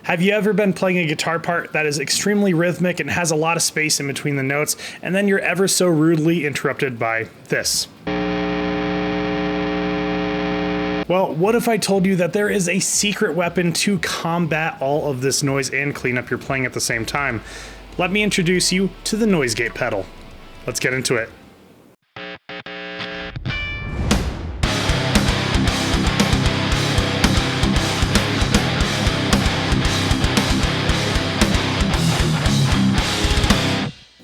Have you ever been playing a guitar part that is extremely rhythmic and has a lot of space in between the notes, and then you're ever so rudely interrupted by this? Well, what if I told you that there is a secret weapon to combat all of this noise and clean up your playing at the same time? Let me introduce you to the noise gate pedal. Let's get into it.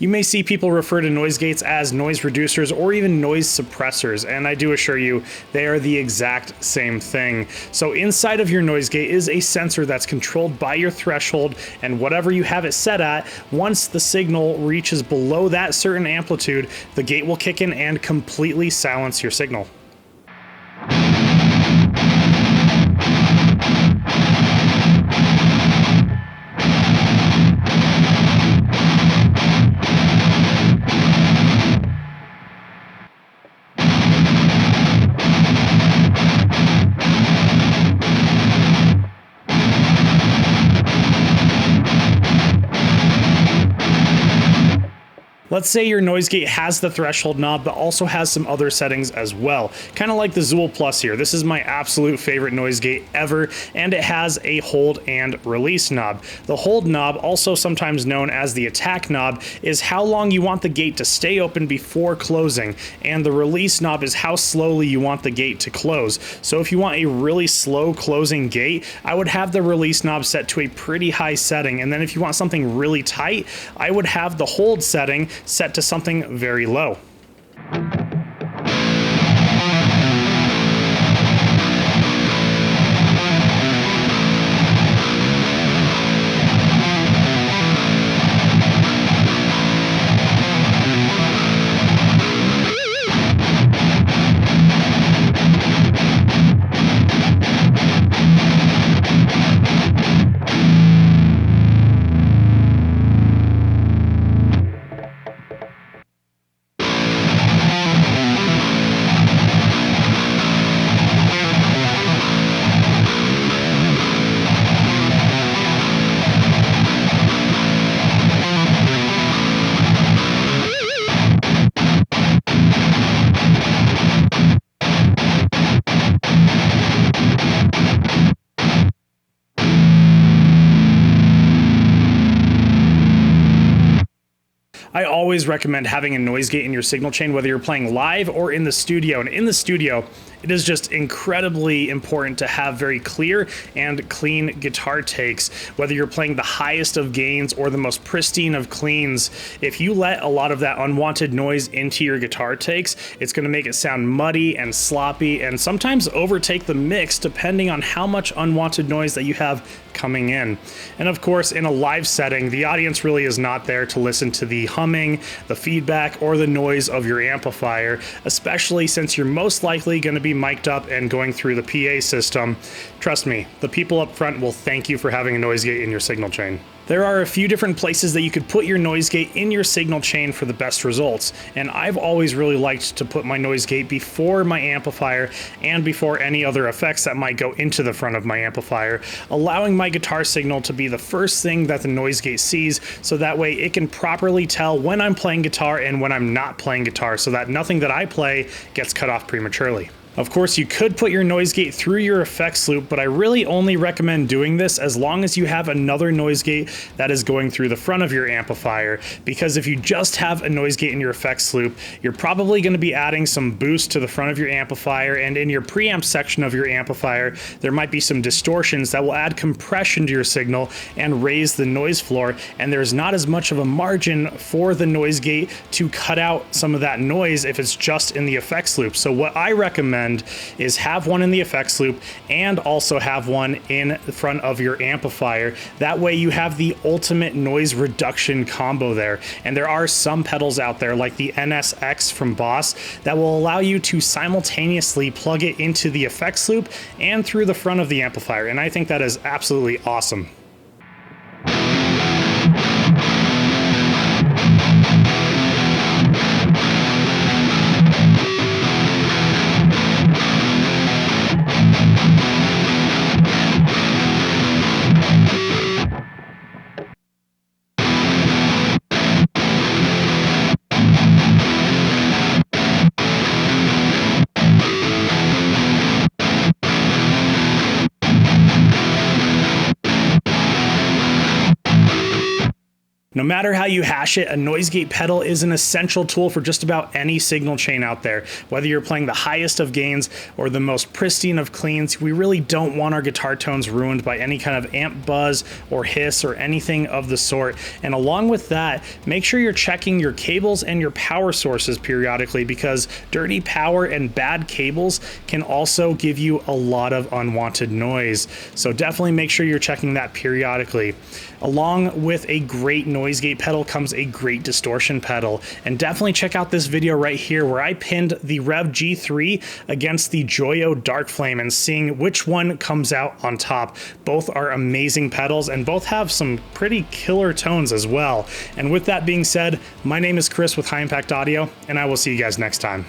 You may see people refer to noise gates as noise reducers or even noise suppressors, and I do assure you they are the exact same thing. So inside of your noise gate is a sensor that's controlled by your threshold, and whatever you have it set at, once the signal reaches below that certain amplitude, the gate will kick in and completely silence your signal. Let's say your noise gate has the threshold knob, but also has some other settings as well. Kind of like the Zzounds Plus here. This is my absolute favorite noise gate ever, and it has a hold and release knob. The hold knob, also sometimes known as the attack knob, is how long you want the gate to stay open before closing, and the release knob is how slowly you want the gate to close. So if you want a really slow closing gate, I would have the release knob set to a pretty high setting, and then if you want something really tight, I would have the hold setting set to something very low. I always recommend having a noise gate in your signal chain, whether you're playing live or in the studio. And in the studio, it is just incredibly important to have very clear and clean guitar takes, whether you're playing the highest of gains or the most pristine of cleans. If you let a lot of that unwanted noise into your guitar takes, it's going to make it sound muddy and sloppy and sometimes overtake the mix depending on how much unwanted noise that you have coming in. And of course, in a live setting, the audience really is not there to listen to the humming, the feedback, or the noise of your amplifier, especially since you're most likely going to be mic'd up and going through the PA system. Trust me, the people up front will thank you for having a noise gate in your signal chain. There are a few different places that you could put your noise gate in your signal chain for the best results, and I've always really liked to put my noise gate before my amplifier and before any other effects that might go into the front of my amplifier, allowing my guitar signal to be the first thing that the noise gate sees, so that way it can properly tell when I'm playing guitar and when I'm not playing guitar, so that nothing that I play gets cut off prematurely. Of course, you could put your noise gate through your effects loop, but I really only recommend doing this as long as you have another noise gate that is going through the front of your amplifier, because if you just have a noise gate in your effects loop, you're probably going to be adding some boost to the front of your amplifier, and in your preamp section of your amplifier, there might be some distortions that will add compression to your signal and raise the noise floor, and there's not as much of a margin for the noise gate to cut out some of that noise if it's just in the effects loop. So what I recommend is have one in the effects loop and also have one in the front of your amplifier. That way you have the ultimate noise reduction combo there. And there are some pedals out there like the NSX from Boss that will allow you to simultaneously plug it into the effects loop and through the front of the amplifier. And I think that is absolutely awesome. No matter how you hash it, a noise gate pedal is an essential tool for just about any signal chain out there. Whether you're playing the highest of gains or the most pristine of cleans, we really don't want our guitar tones ruined by any kind of amp buzz or hiss or anything of the sort. And along with that, make sure you're checking your cables and your power sources periodically, because dirty power and bad cables can also give you a lot of unwanted noise. So definitely make sure you're checking that periodically. Along with a great noise gate pedal comes a great distortion pedal. And definitely check out this video right here where I pinned the Rev G3 against the Joyo Dark Flame and seeing which one comes out on top. Both are amazing pedals and both have some pretty killer tones as well. And with that being said, my name is Chris with High Impact Audio, and I will see you guys next time.